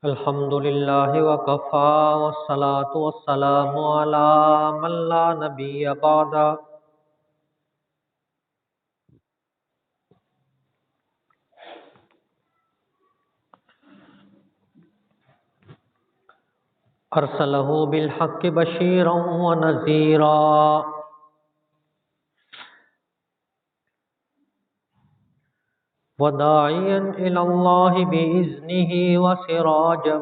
الحمد لله وكفى والصلاة والسلام على من لا نبي بعد. أرسله بالحق بشيرا ونذيرا وداعيا إلى الله بإذنه وسراجا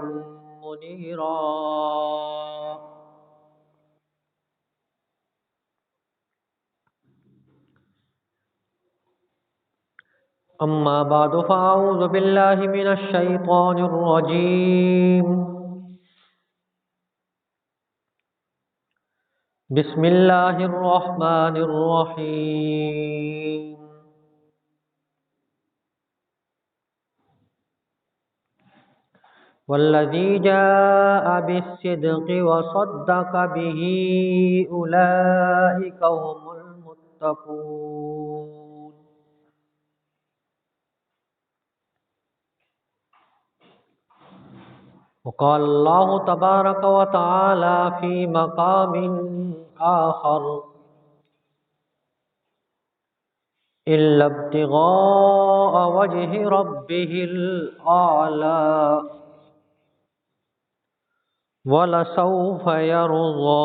منيرا. أما بعد فأعوذ بالله من الشيطان الرجيم. بسم الله الرحمن الرحيم. والذي جاء بالصدق وصدق به أولئك هم المتقون. وقال الله تبارك وتعالى في مقام آخر: إلا ابتغاء وجه ربه الأعلى وَلَسَوْفَ يَرْضَى.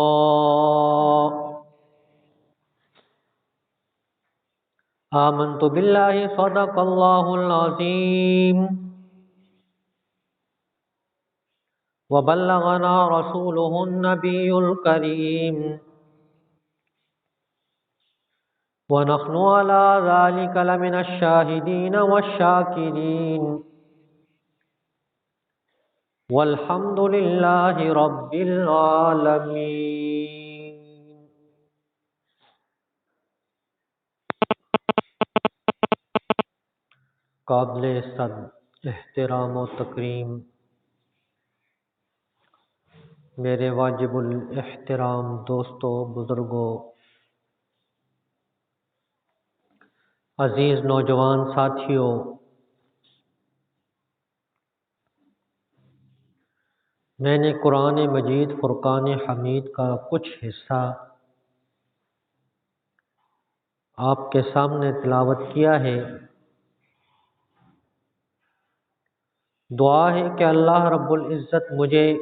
آمنت بالله صدق الله العظيم وبلغنا رسوله النبي الكريم ونحن على ذلك لمن الشاهدين والشاكرين والحمد لله رب العالمين. قابل صد احترام و تکریم میرے واجب الاحترام دوستوں، بزرگوں، عزیز نوجوان ساتھیوں، میں نے قرآن مجید فرقان حمید کا کچھ حصہ آپ کے سامنے تلاوت کیا ہے۔ دعا ہے کہ اللہ رب العزت مجھے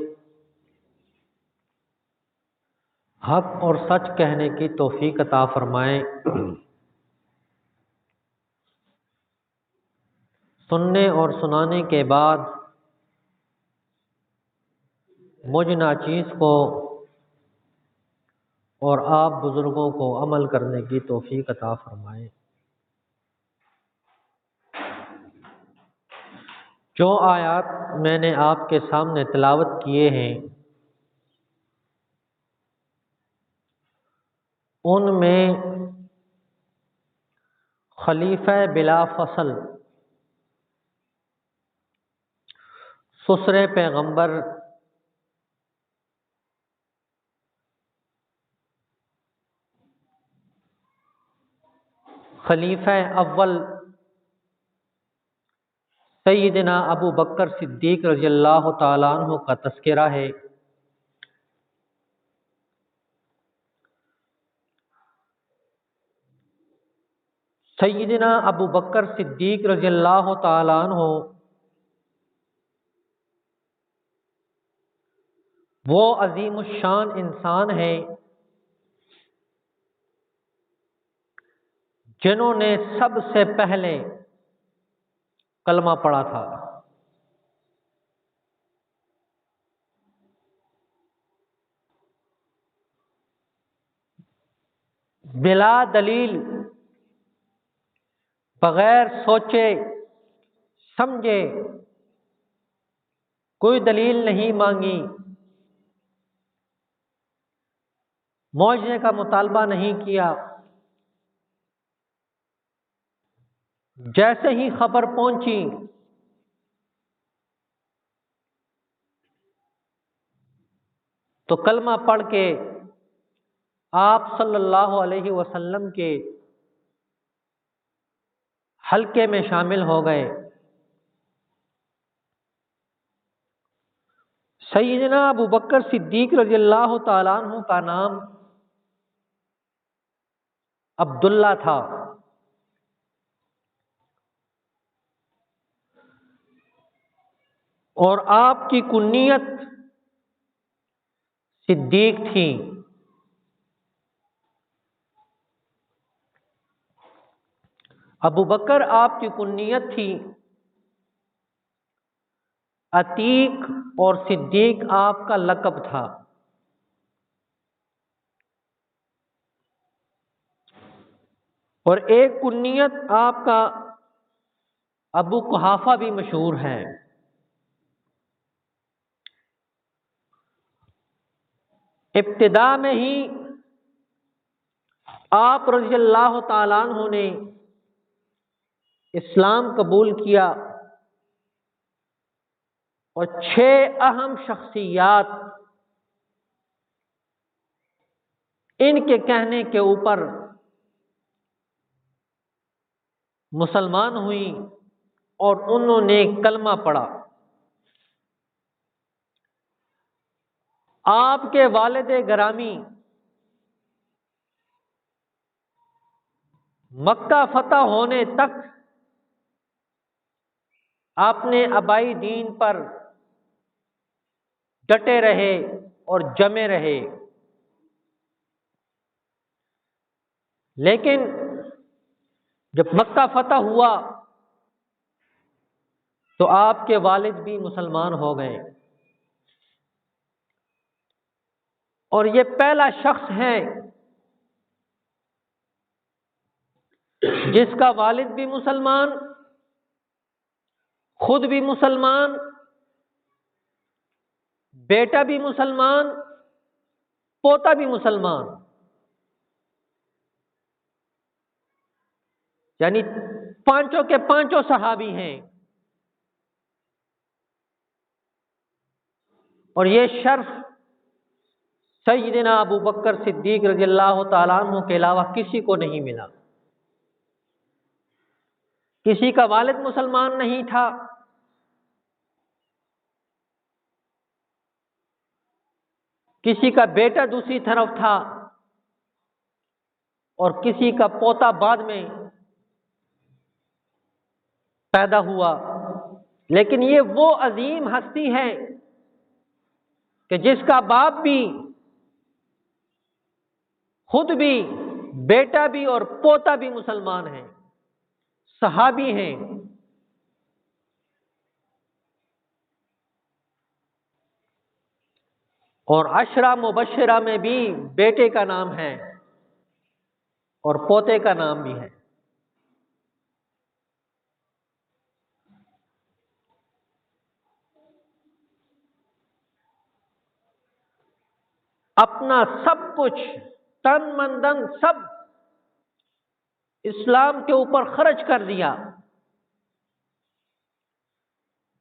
حق اور سچ کہنے کی توفیق عطا فرمائے، سننے اور سنانے کے بعد مجھ ناچیز کو اور آپ بزرگوں کو عمل کرنے کی توفیق عطا فرمائے۔ جو آیات میں نے آپ کے سامنے تلاوت کیے ہیں ان میں خلیفہ بلا فصل سسر پیغمبر خلیفہ اول سیدنا ابو بکر صدیق رضی اللہ تعالیٰ عنہ کا تذکرہ ہے۔ سیدنا ابو بکر صدیق رضی اللہ تعالیٰ عنہ وہ عظیم الشان انسان ہیں جنہوں نے سب سے پہلے کلمہ پڑھا تھا۔ بلا دلیل، بغیر سوچے سمجھے، کوئی دلیل نہیں مانگی، معجزے کا مطالبہ نہیں کیا، جیسے ہی خبر پہنچی تو کلمہ پڑھ کے آپ صلی اللہ علیہ وسلم کے حلقے میں شامل ہو گئے۔ سیدنا ابو بکر صدیق رضی اللہ تعالیٰ عنہ کا نام عبداللہ تھا، اور آپ کی کنیت صدیق تھی۔ ابو بکر آپ کی کنیت تھی، عتیق اور صدیق آپ کا لقب تھا۔ اور ایک کنیت آپ کا ابو قحافہ بھی مشہور ہے۔ ابتدا میں ہی آپ رضی اللہ تعالیٰ عنہ نے اسلام قبول کیا، اور 6 اہم شخصیات ان کے کہنے کے اوپر مسلمان ہوئی اور انہوں نے کلمہ پڑھا۔ آپ کے والد گرامی مکہ فتح ہونے تک آپ نے آبائی دین پر ڈٹے رہے اور جمے رہے، لیکن جب مکہ فتح ہوا تو آپ کے والد بھی مسلمان ہو گئے، اور یہ پہلا شخص ہے جس کا والد بھی مسلمان، خود بھی مسلمان، بیٹا بھی مسلمان، پوتا بھی مسلمان، یعنی پانچوں کے پانچوں صحابی ہیں۔ اور یہ شرف سیدنا ابو بکر صدیق رضی اللہ تعالیٰ عنہ کے علاوہ کسی کو نہیں ملا۔ کسی کا والد مسلمان نہیں تھا، کسی کا بیٹا دوسری طرف تھا، اور کسی کا پوتا بعد میں پیدا ہوا، لیکن یہ وہ عظیم ہستی ہے کہ جس کا باپ بھی، خود بھی، بیٹا بھی اور پوتا بھی مسلمان ہیں، صحابی ہیں۔ اور عشرہ مبشرہ میں بھی بیٹے کا نام ہے اور پوتے کا نام بھی ہے۔ اپنا سب کچھ، تن من دن سب اسلام کے اوپر خرچ کر دیا۔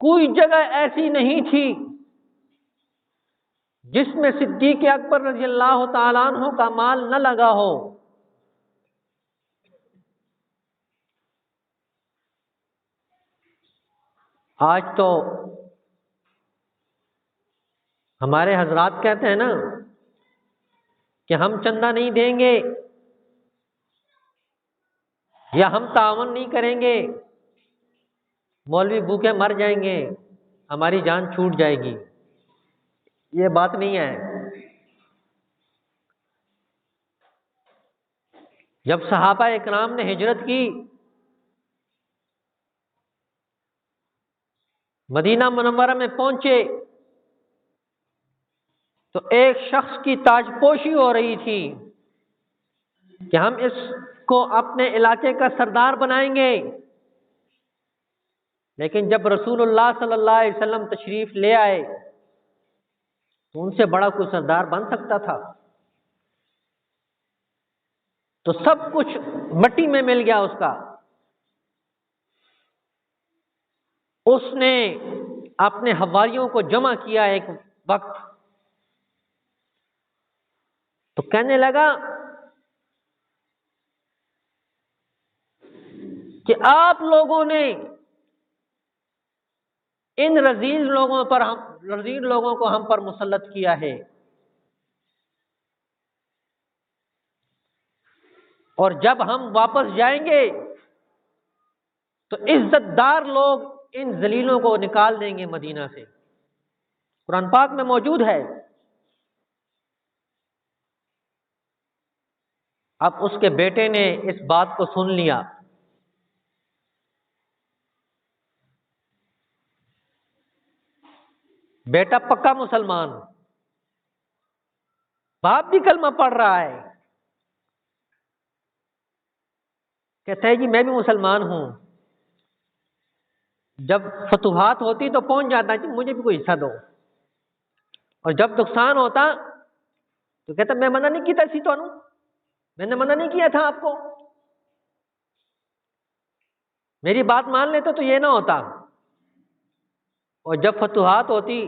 کوئی جگہ ایسی نہیں تھی جس میں صدیق اکبر رضی اللہ تعالیٰ عنہ کا مال نہ لگا ہو۔ آج تو ہمارے حضرات کہتے ہیں نا کہ ہم چندہ نہیں دیں گے یا ہم تعاون نہیں کریں گے، مولوی بھوکے مر جائیں گے، ہماری جان چھوٹ جائے گی۔ یہ بات نہیں ہے۔ جب صحابہ اکرام نے ہجرت کی، مدینہ منورہ میں پہنچے، تو ایک شخص کی تاج پوشی ہو رہی تھی کہ ہم اس کو اپنے علاقے کا سردار بنائیں گے، لیکن جب رسول اللہ صلی اللہ علیہ وسلم تشریف لے آئے تو ان سے بڑا کوئی سردار بن سکتا تھا؟ تو سب کچھ مٹی میں مل گیا اس کا۔ اس نے اپنے حواریوں کو جمع کیا ایک وقت، تو کہنے لگا کہ آپ لوگوں نے ان رذیل لوگوں کو ہم پر مسلط کیا ہے، اور جب ہم واپس جائیں گے تو عزت دار لوگ ان ذلیلوں کو نکال دیں گے مدینہ سے۔ قرآن پاک میں موجود ہے۔ اب اس کے بیٹے نے اس بات کو سن لیا، بیٹا پکا مسلمان، باپ بھی کلمہ پڑھ رہا ہے، کہتا ہے جی میں بھی مسلمان ہوں، جب فتوحات ہوتی تو پہنچ جاتا کہ مجھے بھی کوئی حصہ دو، اور جب نقصان ہوتا تو کہتا میں منع نہیں کیتا سی، میں نے منع نہیں کیا تھا آپ کو، میری بات مان لیتے تو یہ نہ ہوتا۔ اور جب فتوحات ہوتی،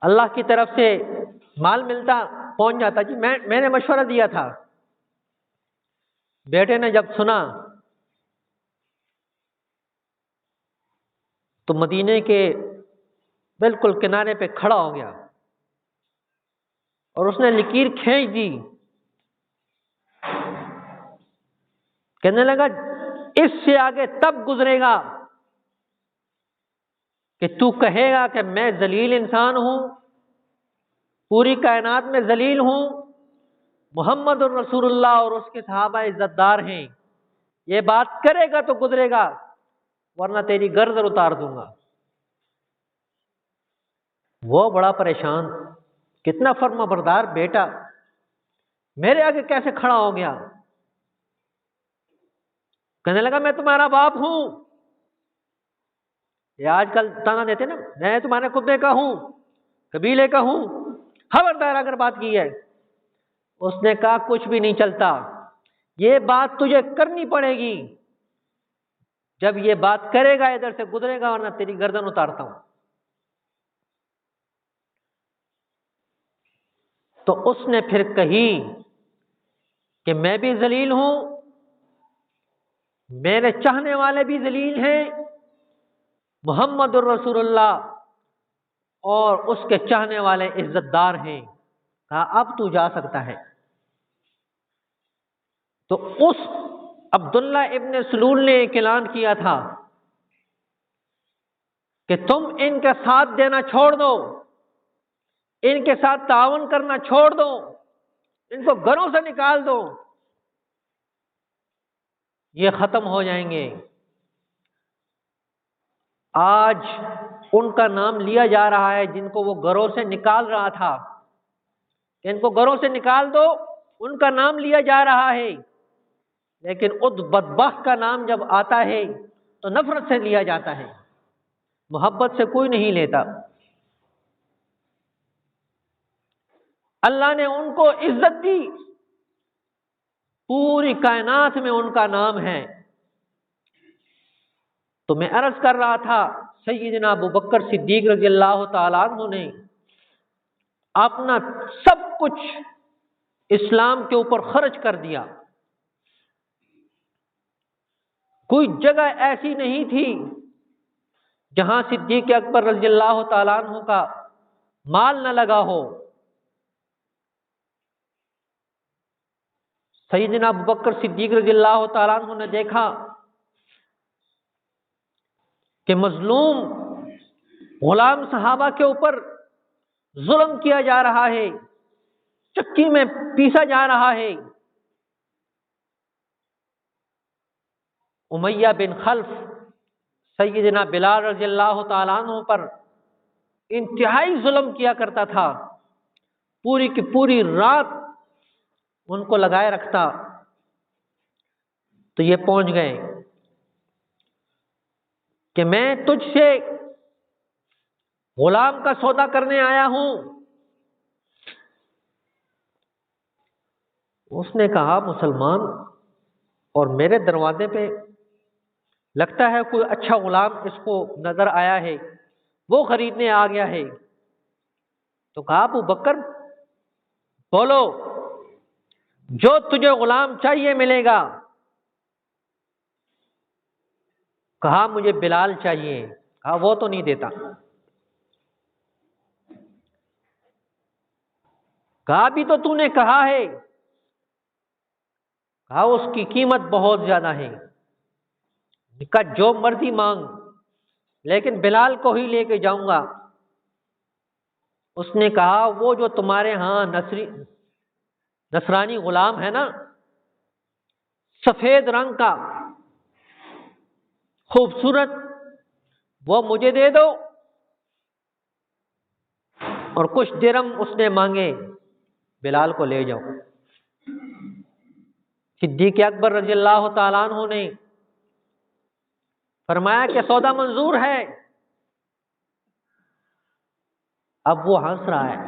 اللہ کی طرف سے مال ملتا، پہنچ جاتا جی میں نے مشورہ دیا تھا۔ بیٹے نے جب سنا تو مدینے کے بالکل کنارے پہ کھڑا ہو گیا اور اس نے لکیر کھینچ دی، کہنے لگا اس سے آگے تب گزرے گا کہ تو کہے گا کہ میں ذلیل انسان ہوں، پوری کائنات میں ذلیل ہوں، محمد الرسول اللہ اور اس کے صحابہ عزت دار ہیں، یہ بات کرے گا تو گزرے گا ورنہ تیری گردن اتار دوں گا۔ وہ بڑا پریشان، کتنا فرما بردار بیٹا میرے آگے کیسے کھڑا ہو گیا؟ کہنے لگا میں تمہارا باپ ہوں، یہ آج کل تانا دیتے نا، میں تمہارے خطبے کا ہوں، قبیلے کا ہوں، خبردار اگر بات کی ہے۔ اس نے کہا کچھ بھی نہیں چلتا، یہ بات تجھے کرنی پڑے گی، جب یہ بات کرے گا ادھر سے گزرے گا ورنہ تیری گردن اتارتا ہوں۔ تو اس نے پھر کہی کہ میں بھی ذلیل ہوں، میرے چاہنے والے بھی ذلیل ہیں، محمد الرسول اللہ اور اس کے چاہنے والے عزت دار ہیں۔ کہا اب تو جا سکتا ہے۔ تو اس عبداللہ ابن سلول نے ایک اعلان کیا تھا کہ تم ان کا ساتھ دینا چھوڑ دو، ان کے ساتھ تعاون کرنا چھوڑ دو، ان کو گھروں سے نکال دو، یہ ختم ہو جائیں گے۔ آج ان کا نام لیا جا رہا ہے جن کو وہ گھروں سے نکال رہا تھا، کہ ان کو گھروں سے نکال دو، ان کا نام لیا جا رہا ہے، لیکن اس بدبخت کا نام جب آتا ہے تو نفرت سے لیا جاتا ہے، محبت سے کوئی نہیں لیتا۔ اللہ نے ان کو عزت دی، پوری کائنات میں ان کا نام ہے۔ تو میں عرض کر رہا تھا سیدنا ابوبکر صدیق رضی اللہ تعالیٰ عنہ نے اپنا سب کچھ اسلام کے اوپر خرچ کر دیا، کوئی جگہ ایسی نہیں تھی جہاں صدیق اکبر رضی اللہ تعالیٰ عنہ کا مال نہ لگا ہو۔ سیدنا ابوبکر صدیق رضی اللہ تعالیٰ عنہ نے دیکھا کہ مظلوم غلام صحابہ کے اوپر ظلم کیا جا رہا ہے، چکی میں پیسا جا رہا ہے۔ امیہ بن خلف سیدنا بلال رضی اللہ تعالیٰ عنہ پر انتہائی ظلم کیا کرتا تھا، پوری کی پوری رات ان کو لگائے رکھتا۔ تو یہ پہنچ گئے کہ میں تجھ سے غلام کا سودا کرنے آیا ہوں۔ اس نے کہا مسلمان اور میرے دروازے پہ لگتا ہے کوئی اچھا غلام اس کو نظر آیا ہے، وہ خریدنے آ گیا ہے۔ تو کہا ابو بکر بولو، جو تجھے غلام چاہیے ملے گا، کہا مجھے بلال چاہیے، کہا وہ تو نہیں دیتا، کہا ابھی تو تو نے کہا ہے، کہا اس کی قیمت بہت زیادہ ہے، کہا جو مرضی مانگ لیکن بلال کو ہی لے کے جاؤں گا۔ اس نے کہا وہ جو تمہارے ہاں نصرانی غلام ہے نا، سفید رنگ کا خوبصورت، وہ مجھے دے دو، اور کچھ درم اس نے مانگے، بلال کو لے جاؤ۔ صدیق اکبر رضی اللہ تعالیٰ عنہ نے فرمایا کہ سودا منظور ہے۔ اب وہ ہنس رہا ہے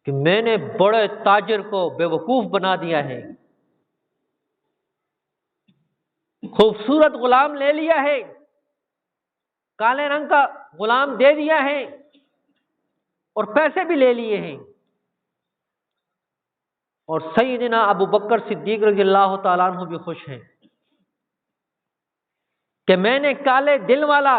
کہ میں نے بڑے تاجر کو بے وقوف بنا دیا ہے، خوبصورت غلام لے لیا ہے، کالے رنگ کا غلام دے دیا ہے، اور پیسے بھی لے لیے ہیں۔ اور سیدنا ابو بکر صدیق رضی اللہ تعالیٰ عنہ بھی خوش ہیں کہ میں نے کالے دل والا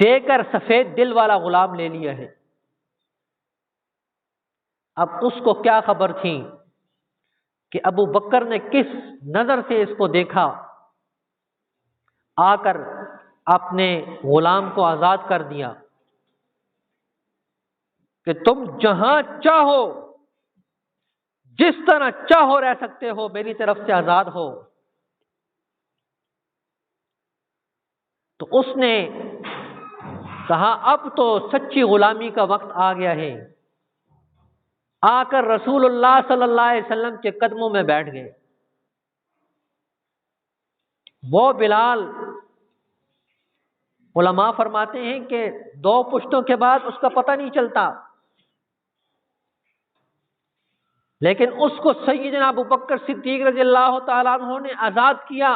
دے کر سفید دل والا غلام لے لیا ہے۔ اب اس کو کیا خبر تھی کہ ابو بکر نے کس نظر سے اس کو دیکھا، آ کر اپنے غلام کو آزاد کر دیا کہ تم جہاں چاہو جس طرح چاہو رہ سکتے ہو، میری طرف سے آزاد ہو۔ تو اس نے کہا اب تو سچی غلامی کا وقت آ گیا ہے، آ کر رسول اللہ صلی اللہ علیہ وسلم کے قدموں میں بیٹھ گئے۔ وہ بلال، علماء فرماتے ہیں کہ 2 پشتوں کے بعد اس کا پتہ نہیں چلتا، لیکن اس کو سیدنا ابو بکر صدیق رضی اللہ تعالیٰ عنہ نے آزاد کیا۔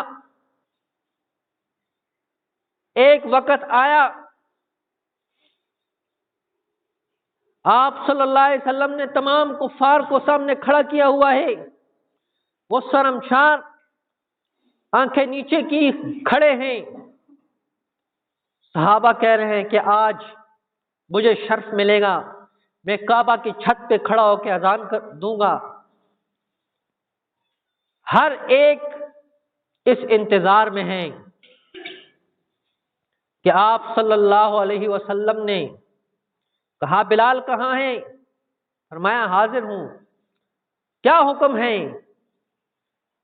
ایک وقت آیا آپ صلی اللہ علیہ وسلم نے تمام کفار کو سامنے کھڑا کیا ہوا ہے، وہ شرمسار آنکھیں نیچے کی کھڑے ہیں، صحابہ کہہ رہے ہیں کہ آج مجھے شرف ملے گا، میں کعبہ کی چھت پہ کھڑا ہو کے اذان دوں گا۔ ہر ایک اس انتظار میں ہے کہ آپ صلی اللہ علیہ وسلم نے کہا بلال کہاں ہے؟ فرمایا حاضر ہوں، کیا حکم ہے؟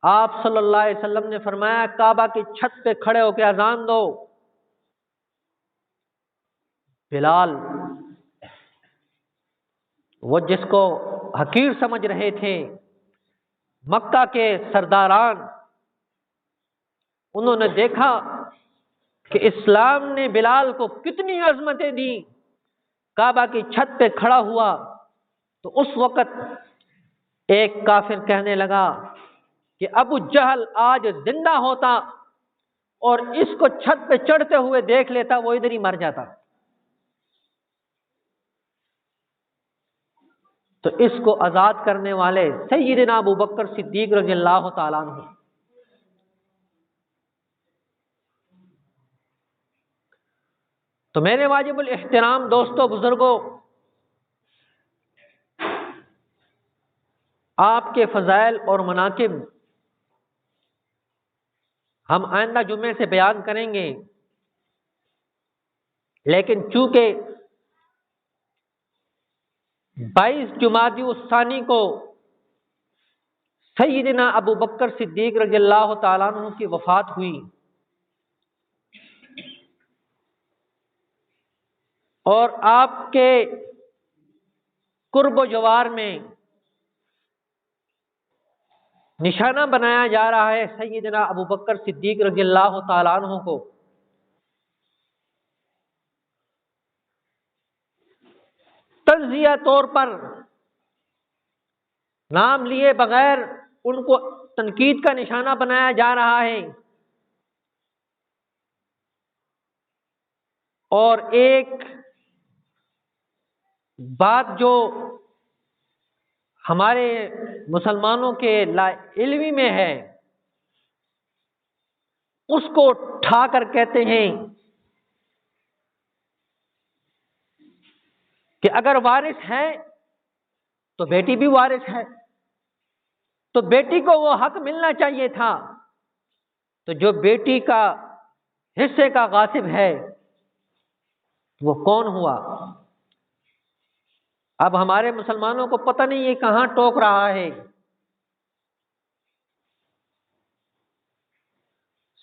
آپ صلی اللہ علیہ وسلم نے فرمایا کعبہ کی چھت پہ کھڑے ہو کے اذان دو۔ بلال، وہ جس کو حقیر سمجھ رہے تھے مکہ کے سرداران، انہوں نے دیکھا کہ اسلام نے بلال کو کتنی عظمتیں دی، کعبہ کی چھت پہ کھڑا ہوا۔ تو اس وقت ایک کافر کہنے لگا کہ ابو جہل آج زندہ ہوتا اور اس کو چھت پہ چڑھتے ہوئے دیکھ لیتا، وہ ادھر ہی مر جاتا۔ تو اس کو آزاد کرنے والے سیدنا ابو بکر صدیق رضی اللہ تعالیٰ عنہ۔ تو میرے واجب الاحترام دوستو، بزرگوں، آپ کے فضائل اور مناقب ہم آئندہ جمعے سے بیان کریں گے، لیکن چونکہ 22 جمادی الثانی کو سیدنا ابو بکر صدیق رضی اللہ تعالیٰ عنہ کی وفات ہوئی، اور آپ کے قرب و جوار میں نشانہ بنایا جا رہا ہے سیدنا ابو بکر صدیق رضی اللہ تعالیٰ عنہ کو، تجزیہ طور پر نام لیے بغیر ان کو تنقید کا نشانہ بنایا جا رہا ہے۔ اور ایک بات جو ہمارے مسلمانوں کے لا علمی میں ہے اس کو اٹھا کر کہتے ہیں کہ اگر وارث ہے تو بیٹی بھی وارث ہے، تو بیٹی کو وہ حق ملنا چاہیے تھا، تو جو بیٹی کا حصے کا غاصب ہے وہ کون ہوا؟ اب ہمارے مسلمانوں کو پتہ نہیں یہ کہاں ٹوک رہا ہے۔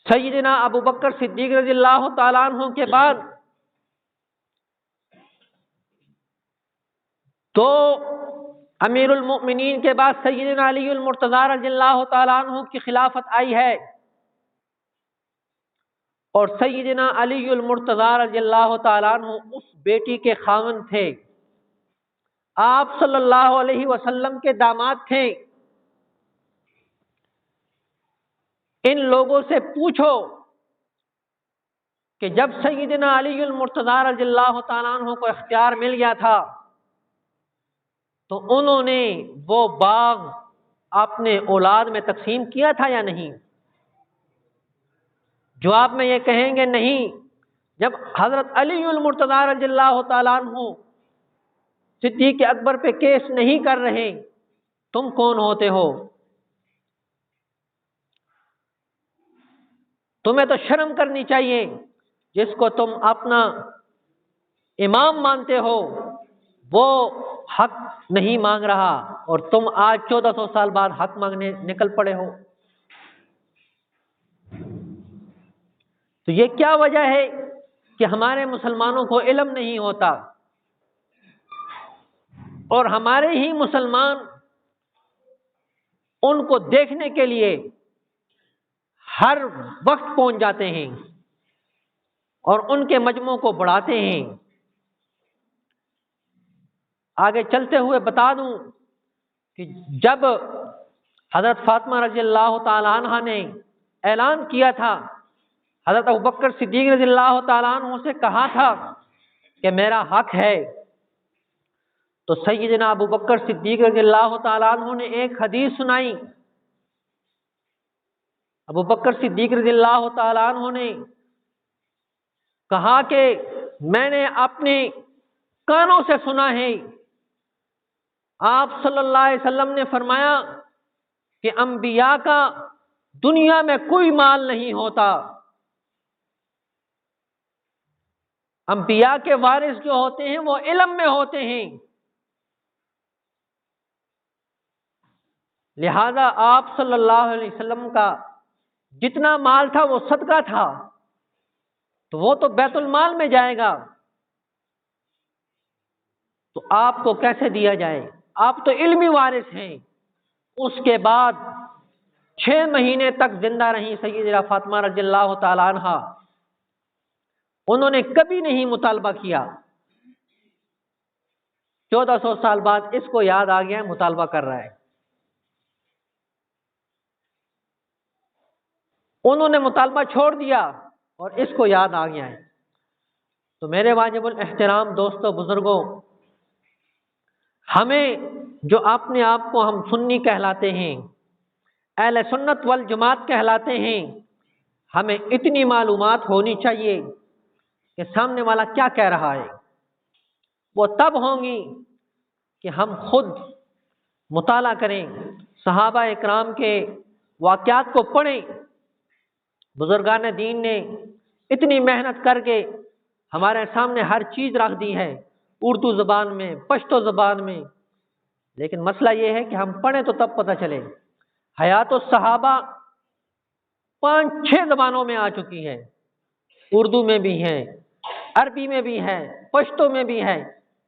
سیدنا ابو بکر صدیق رضی اللہ تعالیٰ عنہ کے بعد تو امیر المؤمنین کے بعد سیدنا علی المرتضیٰ رضی اللہ تعالیٰ عنہ کی خلافت آئی ہے، اور سیدنا علی المرتضیٰ رضی اللہ تعالیٰ عنہ اس بیٹی کے خاوند تھے، آپ صلی اللہ علیہ وسلم کے داماد تھے۔ ان لوگوں سے پوچھو کہ جب سیدنا علی المرتضیٰ رضی اللہ تعالیٰ عنہ کو اختیار مل گیا تھا تو انہوں نے وہ باغ اپنے اولاد میں تقسیم کیا تھا یا نہیں؟ جواب میں یہ کہیں گے نہیں۔ جب حضرت علی المرتضیٰ رضی اللہ تعالیٰ عنہ صدیق اکبر پہ کیس نہیں کر رہے، تم کون ہوتے ہو؟ تمہیں تو شرم کرنی چاہیے، جس کو تم اپنا امام مانتے ہو وہ حق نہیں مانگ رہا، اور تم آج 1400 سال بعد حق مانگنے نکل پڑے ہو۔ تو یہ کیا وجہ ہے کہ ہمارے مسلمانوں کو علم نہیں ہوتا، اور ہمارے ہی مسلمان ان کو دیکھنے کے لیے ہر وقت پہنچ جاتے ہیں اور ان کے مجموعوں کو بڑھاتے ہیں۔ آگے چلتے ہوئے بتا دوں کہ جب حضرت فاطمہ رضی اللہ تعالی عنہ نے اعلان کیا تھا، حضرت ابوبکر صدیق رضی اللہ تعالیٰ عنہ سے کہا تھا کہ میرا حق ہے، تو سیدنا ابوبکر صدیق رضی اللہ تعالیٰ عنہ نے ایک حدیث سنائی۔ ابوبکر صدیق رضی اللہ تعالیٰ عنہ نے کہا کہ میں نے اپنے کانوں سے سنا ہے، آپ صلی اللہ علیہ وسلم نے فرمایا کہ انبیاء کا دنیا میں کوئی مال نہیں ہوتا، انبیاء کے وارث جو ہوتے ہیں وہ علم میں ہوتے ہیں، لہذا آپ صلی اللہ علیہ وسلم کا جتنا مال تھا وہ صدقہ تھا، تو وہ تو بیت المال میں جائے گا، تو آپ کو کیسے دیا جائے؟ آپ تو علمی وارث ہیں۔ اس کے بعد 6 مہینے تک زندہ رہی سیدہ فاطمہ رضی اللہ تعالی عنہ، انہوں نے کبھی نہیں مطالبہ کیا۔ 1400 سال بعد اس کو یاد آ گیا، مطالبہ کر رہا ہے۔ انہوں نے مطالبہ چھوڑ دیا اور اس کو یاد آ گیا ہے۔ تو میرے واجب الاحترام دوستو بزرگوں، ہمیں جو اپنے آپ کو ہم سنی کہلاتے ہیں، اہل سنت والجماعت کہلاتے ہیں، ہمیں اتنی معلومات ہونی چاہیے کہ سامنے والا کیا کہہ رہا ہے، وہ تب ہوں گی کہ ہم خود مطالعہ کریں، صحابہ اکرام کے واقعات کو پڑھیں۔ بزرگان دین نے اتنی محنت کر کے ہمارے سامنے ہر چیز رکھ دی ہے، اردو زبان میں، پشتو زبان میں، لیکن مسئلہ یہ ہے کہ ہم پڑھیں تو تب پتہ چلے۔ حیات الصحابہ 5-6 زبانوں میں آ چکی ہے، اردو میں بھی ہے، عربی میں بھی ہے، پشتو میں بھی ہے،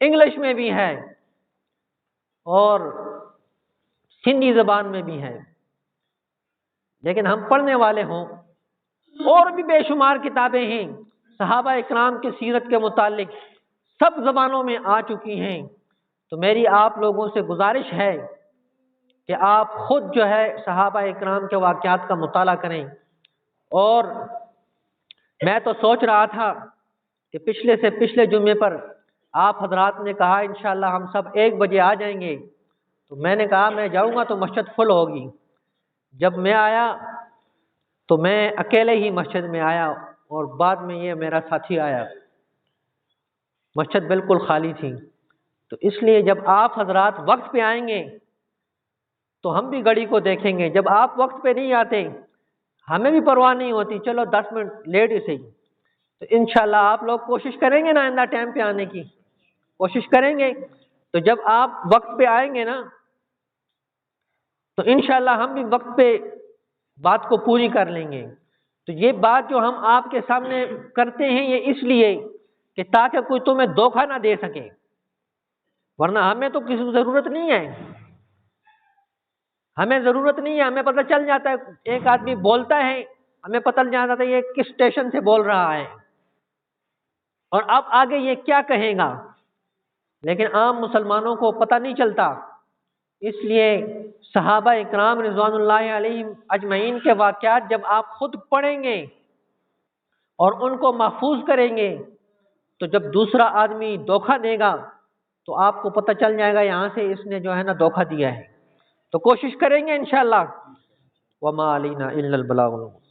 انگلش میں بھی ہے، اور سندھی زبان میں بھی ہے، لیکن ہم پڑھنے والے ہوں۔ اور بھی بے شمار کتابیں ہیں صحابہ اکرام کی سیرت کے متعلق، سب زبانوں میں آ چکی ہیں۔ تو میری آپ لوگوں سے گزارش ہے کہ آپ خود جو ہے صحابہ اکرام کے واقعات کا مطالعہ کریں۔ اور میں تو سوچ رہا تھا کہ پچھلے سے پچھلے جمعے پر آپ حضرات نے کہا انشاءاللہ ہم سب 1 بجے آ جائیں گے، تو میں نے کہا میں جاؤں گا تو مسجد فل ہوگی۔ جب میں آیا تو میں اکیلے ہی مسجد میں آیا، اور بعد میں یہ میرا ساتھی آیا، مسجد بالکل خالی تھی۔ تو اس لیے جب آپ حضرات وقت پہ آئیں گے تو ہم بھی گھڑی کو دیکھیں گے، جب آپ وقت پہ نہیں آتے ہمیں بھی پرواہ نہیں ہوتی، چلو 10 منٹ لیٹ ہی صحیح۔ تو انشاءاللہ آپ لوگ کوشش کریں گے نا آئندہ ٹائم پہ آنے کی، کوشش کریں گے۔ تو جب آپ وقت پہ آئیں گے نا تو انشاءاللہ ہم بھی وقت پہ بات کو پوری کر لیں گے۔ تو یہ بات جو ہم آپ کے سامنے کرتے ہیں یہ اس لیے کہ تاکہ کوئی تمہیں دھوکہ نہ دے سکے، ورنہ ہمیں تو کسی ضرورت نہیں ہے، ہمیں ضرورت نہیں ہے، ہمیں پتہ چل جاتا ہے، ایک آدمی بولتا ہے ہمیں پتہ چل جاتا ہے یہ کس اسٹیشن سے بول رہا ہے اور اب آگے یہ کیا کہے گا، لیکن عام مسلمانوں کو پتہ نہیں چلتا۔ اس لیے صحابہ اکرام رضوان اللہ علیہم اجمعین کے واقعات جب آپ خود پڑھیں گے اور ان کو محفوظ کریں گے تو جب دوسرا آدمی دھوکہ دے گا تو آپ کو پتہ چل جائے گا یہاں سے اس نے جو ہے نا دھوکہ دیا ہے۔ تو کوشش کریں گے انشاءاللہ۔ وما علینا الا البلاغ المبین۔